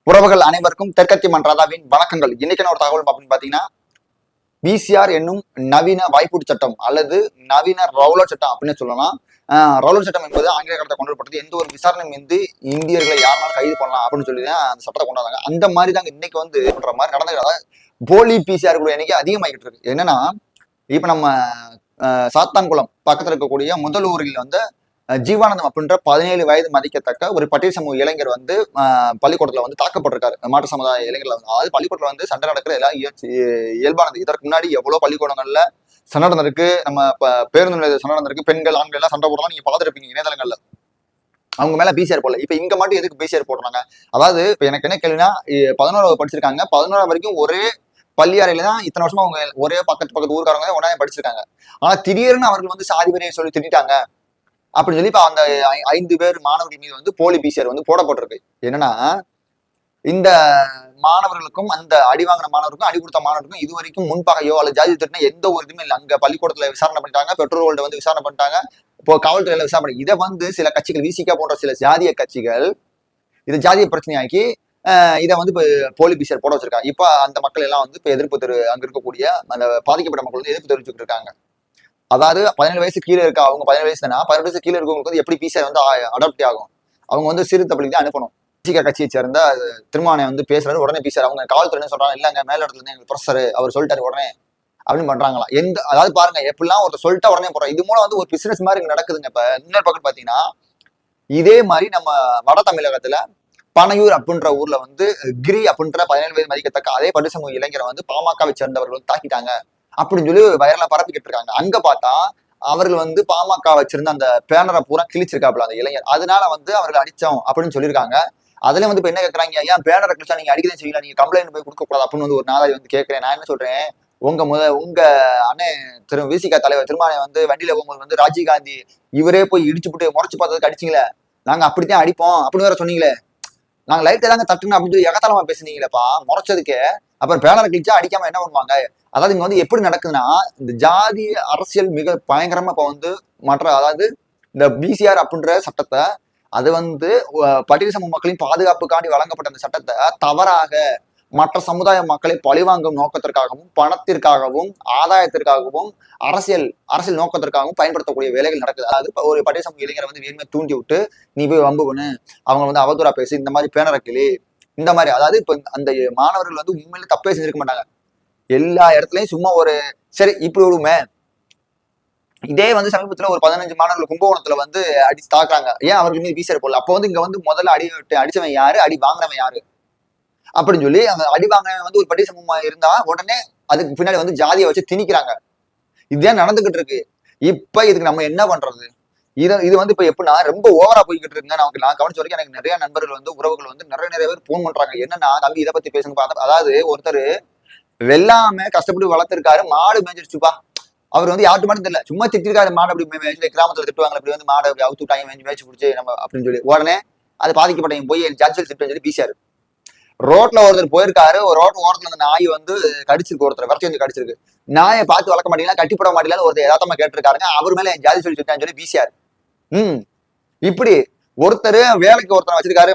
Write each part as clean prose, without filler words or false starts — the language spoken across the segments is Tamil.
உறவுகள் அனைவருக்கும் தெற்கத்தி மன்றாதாவின் வணக்கங்கள். இன்னைக்கான ஒரு தகவல் அப்படின்னு பாத்தீங்கன்னா, பிசிஆர் என்னும் நவீன வாய்ப்பூட்டு சட்டம் அல்லது நவீன ரவுலட் சட்டம் அப்படின்னு சொல்லலாம். ரவுலட் சட்டம் என்பது ஆங்கில காலத்தை கொண்டு வரப்பட்டது. எந்த ஒரு விசாரணை வந்து இந்தியர்களை யாருனாலும் கைது பண்ணலாம் அப்படின்னு சொல்லி தான் அந்த சட்டத்தை கொண்டாந்தாங்க. அந்த மாதிரி தாங்க இன்னைக்கு வந்து பண்ற மாதிரி நடந்தது. போலி பிசிஆர் கூட இன்னைக்கு அதிகமாகிட்டு இருக்கு. என்னன்னா, இப்ப நம்ம சாத்தான்குளம் பக்கத்துல இருக்கக்கூடிய முதலூரில் வந்து ஜீவானந்தம் அப்படின்ற 17 வயது மதிக்கத்தக்க ஒரு பட்டியல் சமூக இளைஞர் வந்து பள்ளிக்கூடத்துல வந்து தாக்கப்பட்டிருக்காரு. மாற்று சமுதாய இளைஞர்கள் வந்து, அதாவது பள்ளிக்கூடத்துல வந்து சண்டை நடக்கிற எல்லாம் இயல்பானது. இதற்கு முன்னாடி எவ்வளவு பள்ளிக்கூடங்கள்ல சண்டை நடந்திருக்கு, நம்ம பேருந்து நிலையத்துல சண்டை நடந்திருக்கு, பெண்கள் ஆண்கள் எல்லாம் சண்டை போடலாம் நீங்க பார்த்துருப்பீங்க இணையதளங்கள்ல. அவங்க மேல பிசிஆர் போடல. இப்ப இங்க மட்டும் எதுக்கு பிசிஆர் போடுறாங்க? அதாவது இப்ப எனக்கு என்ன கேள்வினா, 11வது படிச்சிருக்காங்க, 11வது வரைக்கும் ஒரே பள்ளி அறையில தான் இத்தனை வருஷமா அவங்க ஒரே பக்கத்து ஊருக்காரங்க ஒன்னா படிச்சிருக்காங்க. ஆனா திடீர்னு அவர்கள் வந்து சாதி வரையை சொல்லி திட்டாங்க அப்படின்னு சொல்லி இப்ப அந்த 5 பேர் மாணவர்கள் மீது வந்து போலி பிசிஆர் வந்து போடப்பட்டிருக்கு. என்னன்னா, இந்த மாணவர்களுக்கும் அந்த அடி வாங்கின மாணவருக்கும் அடி கொடுத்த மாணவருக்கும் இது வரைக்கும் முன்பகையோ அல்லது ஜாதி திட்டினா எந்த ஒரு இதுவுமே இல்லை. அங்க பள்ளிக்கூடத்துல விசாரணை பண்ணிட்டாங்க, பெற்றோர்கள்ட்ட வந்து விசாரணை பண்ணிட்டாங்க, இப்போ காவல்துறையில விசாரணை. இதை வந்து சில கட்சிகள் விசிகா போன்ற சில ஜாதிய கட்சிகள் இது ஜாதிய பிரச்சனையாக்கி இதை வந்து இப்போ போலி பிசிஆர் போட வச்சிருக்காங்க. இப்ப அந்த மக்கள் எல்லாம் வந்து இப்ப எதிர்ப்பு அங்க இருக்கக்கூடிய அந்த பாதிக்கப்பட்ட மக்கள் வந்து எதிர்ப்பு தெரிவிச்சுட்டு இருக்காங்க. அதாவது 17 வயசு கீழே இருக்கா, அவங்க 17 வயசு தானே, 18 வயசு கீழே இருக்கவங்களுக்கு வந்து எப்படி பிசிஆர் வந்து அடாப்ட் ஆகும்? அவங்க வந்து சிறுத்தை பள்ளிக்கு தான் அனுப்பணும். விசிகா கட்சியை சேர்ந்த திருமானை வந்து பேசுறாரு, உடனே பிசிஆர். அவங்க காவல்துறை சொல்றாங்க, இல்லங்க மேல இடத்துல இருந்து எங்களுக்கு ப்ரொஃபசர் அவர் சொல்லிட்டாரு உடனே அப்படின்னு பண்றாங்களா? அதாவது பாருங்க, எப்படிலாம் ஒரு சொல்லிட்டா உடனே போறோம். இது மூலம் வந்து ஒரு பிசினஸ் மாதிரி நடக்குதுங்க. இப்ப இன்னொரு பக்கம் பாத்தீங்கன்னா, இதே மாதிரி நம்ம வட தமிழகத்துல பனையூர் அப்படின்ற ஊர்ல வந்து கிரி அப்படின்ற 17 வயது மதிக்கத்தக்க அதே படுசமூக இளைஞரை வந்து பாமகவை சேர்ந்தவர்கள் வந்து தாக்கிட்டாங்க அப்படின்னு சொல்லி வைரலா பரப்பிக்கிட்டு இருக்காங்க. அங்க பார்த்தா அவர்கள் வந்து பாமக வச்சிருந்த அந்த பேனரை பூரா கிழிச்சிருக்காப்புல அந்த இளைஞர். அதனால வந்து அவர்கள் அடிச்சோம் அப்படின்னு சொல்லியிருக்காங்க. அதுல வந்து இப்ப என்ன கேட்கறாங்க, ஏன் பேனரை கிழிச்சா நீங்க அடிக்கதான் செய்யலாம், நீங்க கம்ப்ளைண்ட் போய் கொடுக்க கூடாது அப்படின்னு வந்து ஒரு நாளாய் வந்து கேட்கிறேன். நான் என்ன சொல்றேன், உங்க அண்ணன் விசிகா தலைவர் திருமானை வந்து வண்டியில போகும்போது வந்து ராஜீவ்காந்தி இவரே போய் இடிச்சுட்டு முறைச்சு பார்த்ததுக்கு அடிச்சிங்களே, நாங்க அப்படித்தான் அடிப்போம் அப்படின்னு வேற சொன்னீங்களே, நாங்க லைட் தாங்க தட்டுன்னு அப்படின்னு சொல்லி எகத்தாளமா பேசுனீங்களேப்பா முறைச்சதுக்கு. அப்புறம் பேனரை கிழிச்சா அடிக்காம என்ன பண்ணுவாங்க? அதாவது இங்க வந்து எப்படி நடக்குதுன்னா, இந்த ஜாதி அரசியல் மிக பயங்கரமா இப்ப வந்து அதாவது இந்த பிசிஆர் அப்படின்ற சட்டத்தை அது வந்து பட்டியல் சமூக மக்களின் பாதுகாப்புக்காண்டி வழங்கப்பட்ட அந்த சட்டத்தை தவறாக மற்ற சமுதாய மக்களை பழிவாங்கும் நோக்கத்திற்காகவும் பணத்திற்காகவும் ஆதாயத்திற்காகவும் அரசியல் நோக்கத்திற்காகவும் பயன்படுத்தக்கூடிய வேலைகள் நடக்குது. அதாவது ஒரு பட்டியல் சமூக இளைஞரை வந்து வேணுமே தூண்டி விட்டு நீ போய் வம்பு பண்ணு, அவங்க வந்து அவதூறா பேசு, இந்த மாதிரி பேனரை கிளி, இந்த மாதிரி. அதாவது இப்ப அந்த மாணவர்கள் வந்து உண்மையில தப்பே செஞ்சிருக்க மாட்டாங்க. எல்லா இடத்துலயும் சும்மா ஒரு சரி இப்படி விடுமே. இதே வந்து சமீபத்துல ஒரு 15 மாணவர்கள் கும்பகோணத்துல வந்து அடிச்சு தாக்குறாங்க. ஏன் அவருக்கு மீது பிசிஆர் போடல? அப்போ வந்து இங்க வந்து முதல்ல அடிச்சவன் யாரு, அடி வாங்கினவன் யாரு அப்படின்னு சொல்லி அந்த அடி வாங்கினவன் வந்து ஒரு பட்டி சமூகமா இருந்தா உடனே அதுக்கு பின்னாடி வந்து ஜாதியை வச்சு திணிக்கிறாங்க. இதுதான் நடந்துகிட்டு இருக்கு. இப்ப இதுக்கு நம்ம என்ன பண்றது? இது வந்து இப்ப எப்படின்னா ரொம்ப ஓவரா போய்கிட்டு இருக்குங்க. நான் கவனிச்ச வரைக்கும் எனக்கு நிறைய நண்பர்கள் வந்து உறவுகள் வந்து நிறைய பேர் போன் பண்றாங்க. என்னன்னா, தம்பி இதை பத்தி பேசணும். அதாவது ஒருத்தர் வெள்ளாம கஷ்டப்பட்டு வளர்த்திருக்காரு, மாடு மேய்ஞ்சிருச்சுப்பா. அவர் வந்து யார்ட்டு மாடும் தெரியல, சும்மா திட்டிருக்காரு மாடு. அப்படி மேய்ச்சி கிராமத்துல திட்டுவாங்க, அப்படி வந்து மாடு அப்படி அவுத்து விட்டாங்க, மேய்ச்சி பிடிச்சி நம்ம அப்படின்னு சொல்லி உடனே அது பாதிக்கப்பட்டவங்க போய் ஜட்ஜல் திட்டம் சொல்லி பிசிஆர். ரோட்ல ஒருத்தர் போயிருக்காரு, ஒரு ரோட் ஓரத்துல அந்த நாய் வந்து கடிச்சிருக்கு, ஒருத்தர் விரட்டி வந்து கடிச்சிருக்கு. நாயை பார்த்து வளர்க்க மாட்டீங்களா, கட்டிப்பட மாட்டீங்களான்னு ஒருத்தர் யதார்த்தமா கேட்டிருக்காருங்க. அவர் மேல ஜாதி சொல்லி திட்டான்னு சொல்லி பிசிஆர். இப்படி ஒருத்தர் வேலைக்கு ஒருத்தர் வச்சிருக்காரு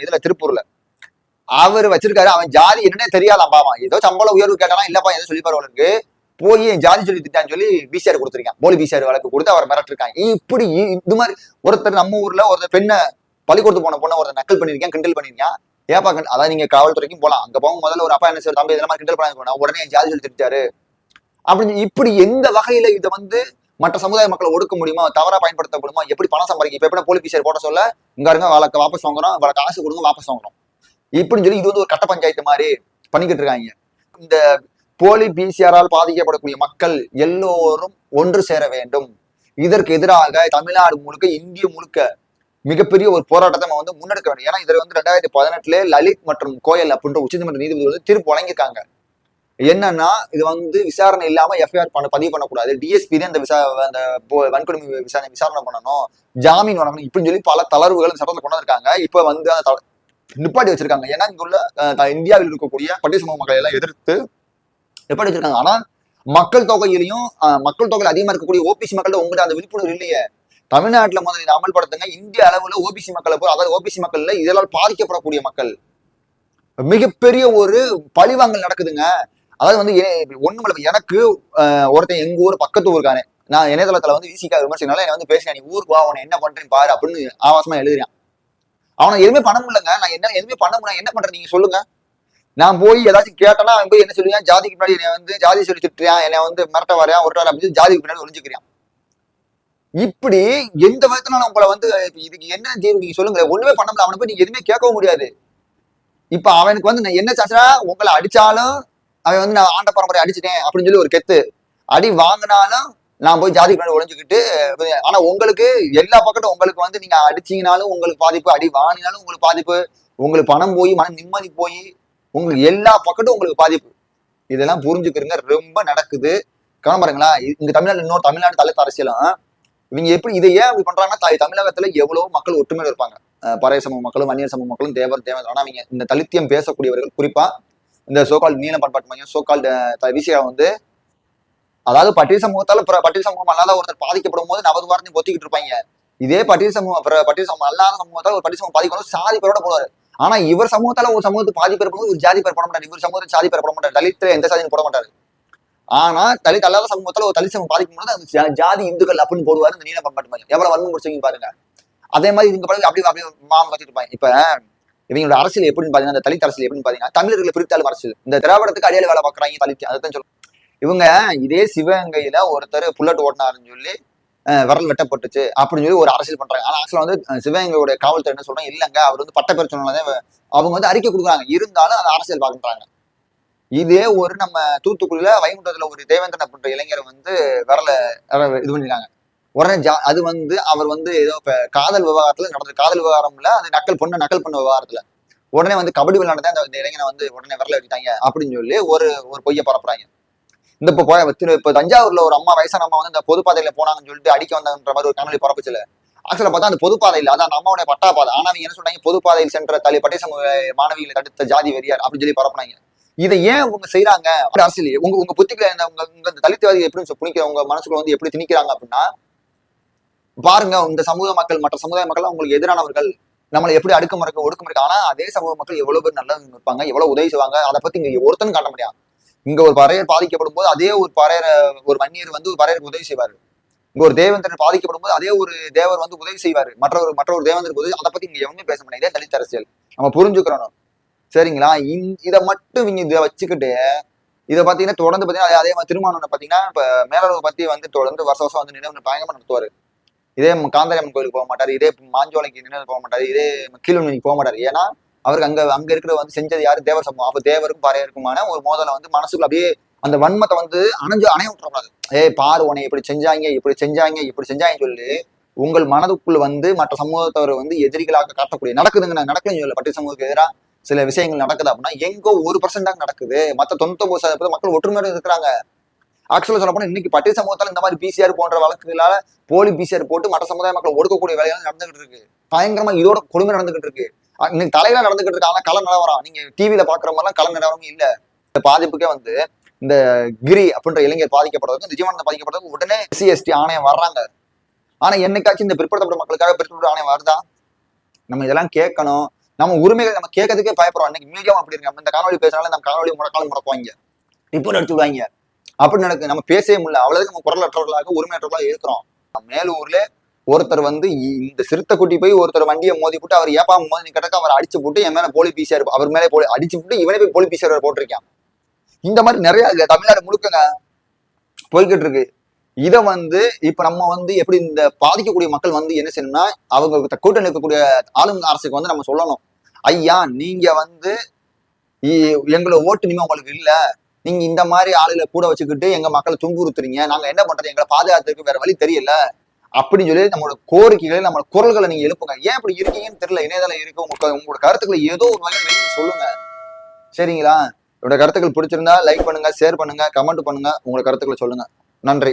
இதுல திருப்பூர்ல. அவர் வச்சிருக்காரு, அவன் ஜாதி என்னன்னே தெரியாதான் பாவம். ஏதோ சம்பளம் உயர்வு கேட்டாலும் இல்லப்பா ஏதோ சொல்லி பரவாயில்லைக்கு போய் ஜாதி சொல்லி திட்டான்னு சொல்லி பிசிஆர் கொடுத்துருக்கான். போலி பிசிஆர் வழக்கு கொடுத்து அவர் மிரட்டிருக்காங்க. இப்படி இது மாதிரி ஒருத்தர் நம்ம ஊர்ல ஒருத்தர் பெண்ணை பள்ளிக்கூடத்து போன பொண்ணை ஒருத்தர் நக்கல் பண்ணிருக்கேன், கிண்டல் பண்ணிருக்கேன். ஏப்பா அதாவது நீங்க காவல்துறைக்கும் போலாம், அங்க போகும் முதல்ல ஒரு அப்பா என்ன செய்ய தம்பி இதெல்லாம் கிண்டல் பண்ண போனா உடனே ஜாதி சொல்லி திட்டாரு அப்படின்னு. இப்படி எந்த வகையில இதை வந்து மற்ற சமுதாய மக்களை ஒடுக்க முடியுமா, தவறா பயன்படுத்தப்படுமா, எப்படி பணம் சம்பாதிக்க? இப்ப எப்படி போலி பிசிஆர் போட சொல்ல இங்க இருங்க வழக்கு வாபஸ் வாங்குறோம், வழக்கு காசு கொடுங்க வாபஸ் வாங்குறோம் இப்படின்னு சொல்லி இது வந்து ஒரு கட்ட பஞ்சாயத்து மாதிரி பண்ணிக்கிட்டு இருக்காங்க. இந்த போலி பிசிஆரால் பாதிக்கப்படக்கூடிய மக்கள் எல்லோரும் ஒன்று சேர வேண்டும். இதற்கு எதிராக தமிழ்நாடு முழுக்க இந்திய முழுக்க மிகப்பெரிய ஒரு போராட்டத்தை நம்ம வந்து முன்னெடுக்க வேண்டும். ஏன்னா இதுல வந்து 2018 லலித் மற்றும் கோயல் அப்படின்ற உச்சநீதிமன்ற நீதிபதி வந்து தீர்ப்பு வழங்கியிருக்காங்க. என்னன்னா, இது வந்து விசாரணை இல்லாம எஃப்ஐஆர் பதிவு பண்ணக்கூடாது, டிஎஸ்பி தான் அந்த வன்கொடுமை விசாரணை பண்ணணும், ஜாமீன் வழங்கணும் இப்படின்னு சொல்லி பல தளர்வுகள் சட்டத்தில் கொண்டு வந்திருக்காங்க. இப்ப வந்து அந்த நிப்பாட்டி வச்சிருக்காங்க. ஏன்னா இங்க உள்ள இந்தியாவில் இருக்கக்கூடிய பட்டியல் சமூக மக்களை எல்லாம் எதிர்த்து நிப்பாட்டி வச்சிருக்காங்க. ஆனா மக்கள் தொகையிலையும் மக்கள் தொகையில் அதிகமா இருக்கக்கூடிய ஓபிசி மக்கள்கிட்ட உங்கள்கிட்ட அந்த விழிப்புணர்வு இல்லையே. தமிழ்நாட்டுல முதல்ல இதை அமல்படுத்துங்க. இந்திய அளவுல ஓபிசி மக்களை அதாவது ஓபிசி மக்கள்ல இதெல்லாம் பாதிக்கப்படக்கூடிய மக்கள் மிகப்பெரிய ஒரு பழிவாங்கல் நடக்குதுங்க. அதாவது வந்து ஒண்ணுமில்ல, எனக்கு ஒருத்தன் எங்க ஊர் பக்கத்து ஊருக்கானே, நான் இணையதளத்துல வந்து விசிகா விமர்சனால என்ன வந்து பேசினேன், நீ ஊருக்கு வா உன்னை என்ன பண்றேன்னு பாரு அப்படின்னு ஆபாசமா எழுதுறான். அவனை எதுவுமே பண்ண முடியலங்க. நான் என்ன எதுவுமே பண்ண முடியல, என்ன பண்றேன் நீங்க சொல்லுங்க. நான் போய் ஏதாச்சும் கேட்டேன்னா அவன் போய் என்ன சொல்லுவான், ஜாதிக்கு பின்னாடி என்னை வந்து ஜாதி சொல்லி திட்டுறான், என்னை வந்து மிரட்ட வரையான் ஒருட்டாள் அப்படின்னு ஜாதிக்கு பின்னாடி ஒளிஞ்சுக்கிறான். இப்படி எந்த விதத்தினாலும் உங்களை வந்து இதுக்கு என்ன தீர்வு நீங்க சொல்லுங்க. ஒண்ணுமே பண்ண முடியல, அவனை போய் நீங்க எதுவுமே கேட்கவும் முடியாது. இப்ப அவனுக்கு வந்து நான் என்ன சாச்சா, உங்களை அடிச்சாலும் அவன் வந்து நான் ஆண்ட பரம்பரை அடிச்சுட்டேன் அப்படின்னு சொல்லி ஒரு கெத்து, அடி வாங்கினாலும் நான் போய் ஜாதி பின்னாடி ஒளிஞ்சுக்கிட்டு. ஆனா உங்களுக்கு எல்லா பக்கத்தும் உங்களுக்கு வந்து நீங்க அடிச்சீங்கனாலும் உங்களுக்கு பாதிப்பு, அடி வாங்கினாலும் உங்களுக்கு பாதிப்பு, உங்களுக்கு பணம் போய் மன நிம்மதி போய் உங்களுக்கு எல்லா பக்கத்தும் உங்களுக்கு பாதிப்பு. இதெல்லாம் புரிஞ்சுக்கிறங்க, ரொம்ப நடக்குது. கிளம்புறீங்களா இங்க தமிழ்நாடு, இன்னொரு தமிழ்நாடு தலித் அரசியலும் இவங்க எப்படி இதை ஏன் அப்படி பண்றாங்கன்னா, தமிழகத்துல எவ்வளவு மக்கள் ஒற்றுமையில இருப்பாங்க. பறைய சமூக மக்களும் வன்னியர் சமூக மக்களும் தேவர் தேவர். ஆனா அவங்க இந்த தலித்தியம் பேசக்கூடியவர்கள், குறிப்பா இந்த சோகால் நீல பண்பாட்டு மையம் சோகால் விசிகா வந்து, அதாவது பட்டியல் சமூகத்தால பட்டியல் சமூகம் அல்லாத ஒருத்தர் பாதிக்கப்படும் போது நவது வாரத்தையும் பொத்திக்கிட்டு இருப்பாங்க. இதே பட்டியல் சமூகம் அல்லாத சமூகத்தால் ஒரு பட்டியல் சமூகம் பாதிக்கணும் சாதி பேரோட போடுவாரு. ஆனா இவர் சமூகத்தால ஒரு சமூகத்துக்கு பாதி பேர் போது ஒரு ஜாதி பேர் போட மாட்டாரு. இவர் சமூகத்தை ஜாதி பேர் போட மாட்டாரு. தலித்துல எந்த சாதியும் போட மாட்டாரு. ஆனா தலித் அல்லாத சமூகத்துல ஒரு தலித் சமூகம் பாதிக்கும் போது அது ஜாதி இந்துக்கள் அப்படின்னு போடுவாரு. இந்த நீல பண்பாட்டு மையம் எவ்வளவு வன்மம் முடிச்சவங்க பாருங்க. அதே மாதிரி இவங்க பாருங்க அப்படி அப்படியே மாமன் கத்திட்டு இருப்பாங்க. இப்ப இவங்களோட அரசியல் எப்படின்னு பாத்தீங்கன்னா, இந்த தலித் அரசியல் எப்படின்னு பாத்தீங்கன்னா, தமிழர்களை பிரித்தாலும் அரசியல். இந்த திராவிடத்துக்கு அடியாள வேலை பாக்குறாங்க தலித், அதான் சொல்லுவாங்க. இவங்க இதே சிவகங்கையில ஒருத்தர் புல்லட் ஓட்டினாருன்னு சொல்லி விரல் வெட்டப்பட்டுச்சு அப்படின்னு சொல்லி ஒரு அரசியல் பண்றாங்க. ஆனா ஆக்சுவலா வந்து சிவகங்கையோட காவல்துறை என்ன சொல்றாங்க, இல்லங்க அவர் வந்து பட்ட பேர் சொன்னாலதான் அவங்க வந்து அறிக்கை கொடுக்குறாங்க, இருந்தாலும் அதை அரசியல் பாக்குறாங்க. இதே ஒரு நம்ம தூத்துக்குடியில வைகுண்டத்துல ஒரு தேவேந்திரன் அப்படின்ற இளைஞரை வந்து விரல இது பண்ணிருக்காங்க. உடனே அது வந்து அவர் வந்து ஏதோ காதல் விவகாரத்துல நடந்த காதல் விவகாரம்ல அது நக்கல் பண்ண விவகாரத்துல உடனே வந்து கபடி விளையாடுதான் அந்த இளைஞனை வந்து உடனே விரல வச்சுட்டாங்க அப்படின்னு சொல்லி ஒரு பொய்யை பரப்புறாங்க. இந்த இப்ப தஞ்சாவூர்ல ஒரு அம்மா, வயசான அம்மா வந்து இந்த பொதுப்பாதையில போனாங்கன்னு சொல்லிட்டு அடிக்க வந்தாங்கன்ற மாதிரி ஒரு காணொலி பரப்புச்சுல. ஆக்சுவலா பார்த்தா அந்த பொதுப்பாதையில அதான் அந்த அம்மாவுடைய பட்டா பாதை. ஆனா அவங்க என்ன சொல்றாங்க, பொதுப்பாதையில் சென்ற பட்டிய சமூக மாணவிகளை தடுத்த ஜாதி வெறியார் அப்படின்னு சொல்லி பரப்புனாங்க. இதை ஏன் உங்க செய்யறாங்க அரசியல்? உங்க புத்திகளை உங்க தலித்துவாதி எப்படி புனிக்க உங்க மனசுக்குள்ள வந்து எப்படி திணிக்கிறாங்க அப்படின்னா, பாருங்க இந்த சமூக மக்கள் மற்ற சமுதாய மக்கள் உங்களுக்கு எதிரானவர்கள், நம்மளை எப்படி ஒடுக்குமுறைக்கு. ஆனா அதே சமூக மக்கள் எவ்வளவு பேர் நல்லா இருப்பாங்க, எவ்வளவு உதவி செய்வாங்க, அதை பத்தி இங்க ஒருத்தன் காட்ட முடியாது. இங்க ஒரு பறையர் பாதிக்கப்படும் போது அதே ஒரு ஒரு வன்னியர் வந்து ஒரு பறையருக்கு உதவி செய்வாரு. இங்க ஒரு தேவேந்திரன் பாதிக்கப்படும் போது அதே ஒரு தேவர் வந்து உதவி செய்வாரு மற்றொரு தேவேந்திரருக்கு உதவி. அதை பத்தி இங்க எவனுமே பேச முடியாது. இதே தலித் அரசியல் நம்ம புரிஞ்சுக்கிறோம். சரிங்களா? இதை மட்டும் இவங்க இதை வச்சுக்கிட்டு இதை பாத்தீங்கன்னா தொடர்ந்து பாத்தீங்கன்னா அதே மாதிரி திருமணம் பாத்தீங்கன்னா இப்ப மேலளவு பத்தி வந்து தொடர்ந்து வருஷம் வந்து நினைவு பயங்கரமா நடத்துவாரு. இதே காந்தாரியம்மன் கோயிலுக்கு போக மாட்டாரு, இதே மாஞ்சோலைக்கு நினைவு போக மாட்டாரு, இதே கீழ்வெளிக்கு போக மாட்டாரு. ஏன்னா அவருக்கு அங்க இருக்கிற வந்து செஞ்சது யாரு, தேவர் சமூகம். அப்ப தேவருக்கும் பறையருக்குமான ஒரு மோதலை வந்து மனசுக்குள்ள அப்படியே அந்த வன்மத்தை வந்து அணைய விட்டுறக்கூடாது. பாரு உன்னை இப்படி செஞ்சாங்கன்னு சொல்லி உங்கள் மனதுக்குள்ள வந்து மற்ற சமூகத்தவர் வந்து எதிரிகளாக காட்டக்கூடிய நடக்குதுன்னு சொல்லல. பட்டியல் சமூகத்துக்கு எதிராக சில விஷயங்கள் நடக்குது அப்படின்னா எங்கோ 1% நடக்குது. மற்ற 99% மக்கள் ஒற்றுமையோடு இருக்கிறாங்க. ஆக்சுவலா சொல்ல போனா இன்னைக்கு பட்டியல் சமூகத்தால இந்த மாதிரி பிசிஆர் போன்ற வழக்குகளால போலி பிசிஆர் போட்டு மற்ற சமுதாய மக்கள் ஒடுக்கக்கூடிய வேலைகள் நடந்துகிட்டு இருக்கு. பயங்கரமா இதோட கொடுமை நடந்துகிட்டு இருக்கு. இன்னைக்கு தலையில நடந்துகிட்டு இருக்கு. ஆனா கள நிலவரம் நீங்க டிவியில பாக்குற மாதிரிலாம் கள நிலவரமும் இல்ல. இந்த பாதிப்புக்கே வந்து இந்த கிரி அப்படின்ற இளைஞர் பாதிக்கப்படுறதுக்கு, இந்த ஜீவனத்தை பாதிக்கப்படுறதுக்கு உடனே SC/ST ஆணையம் வர்றாங்க. ஆனா என்னைக்காச்சும் இந்த பிற்படுத்தப்பட்ட மக்களுக்காக பிற்படுத்த ஆணையம் வருதா? நம்ம இதெல்லாம் கேட்கணும். நம்ம உரிமைகள் நம்ம கேட்கறதுக்கே பயப்படுறோம். இன்னைக்கு மீடியா அப்படி இருக்கு. நம்ம இந்த காணொலி பேசினாலும் நம்ம காணொலி முடக்குவாங்க, ரிப்போர்ட் எடுத்து விடுவாங்க. அப்படி நடக்கு. நம்ம பேசவே முடியல. அவ்வளவுக்கு நம்ம குரல் அற்றவர்களாக உரிமையற்றவர்களாக இருக்கிறோம். மேலூர்ல ஒருத்தர் வந்து இந்த சிறுத்தை குட்டி போய் ஒருத்தர் வண்டியை மோதி போட்டு அவர் ஏப்பா மோதி கிடக்க அவர் அடிச்சு போட்டு என் மேல போலி பிசிஆர் அவர் மேலே அடிச்சு போட்டு இவனே போய் போலி பிசிஆர் போட்டிருக்கான். இந்த மாதிரி நிறைய தமிழ்நாடு முழுக்கங்க போய்கிட்டு இருக்கு. இதை வந்து இப்ப நம்ம வந்து எப்படி இந்த பாதிக்கக்கூடிய மக்கள் வந்து என்ன செய்யணும்னா, அவங்க கூட்டணி இருக்கக்கூடிய ஆளுங்க அரசுக்கு வந்து நம்ம சொல்லணும், ஐயா நீங்க வந்து எங்களை ஓட்டு நீங்க உங்களுக்கு இல்ல, நீங்க இந்த மாதிரி ஆளுகளை கூட வச்சுக்கிட்டு எங்க மக்களை துன்புறுத்துறீங்க, நாங்க என்ன பண்றது, எங்களை பாதுகாத்துக்கு வேற வழி தெரியல அப்படின்னு சொல்லி நம்மளோட கோரிக்கைகளை நம்மளோட குரல்களை நீங்க எழுப்புங்க. ஏன் இப்படி இருக்கீங்கன்னு தெரியல, இணையதளம் இருக்கு, உங்களோட கருத்துக்களை ஏதோ ஒரு வகையில் சொல்லுங்க. சரிங்களா? என்னோட கருத்துக்கள் பிடிச்சிருந்தா லைக் பண்ணுங்க, ஷேர் பண்ணுங்க, கமெண்ட் பண்ணுங்க, உங்களோட கருத்துக்களை சொல்லுங்க. நன்றி.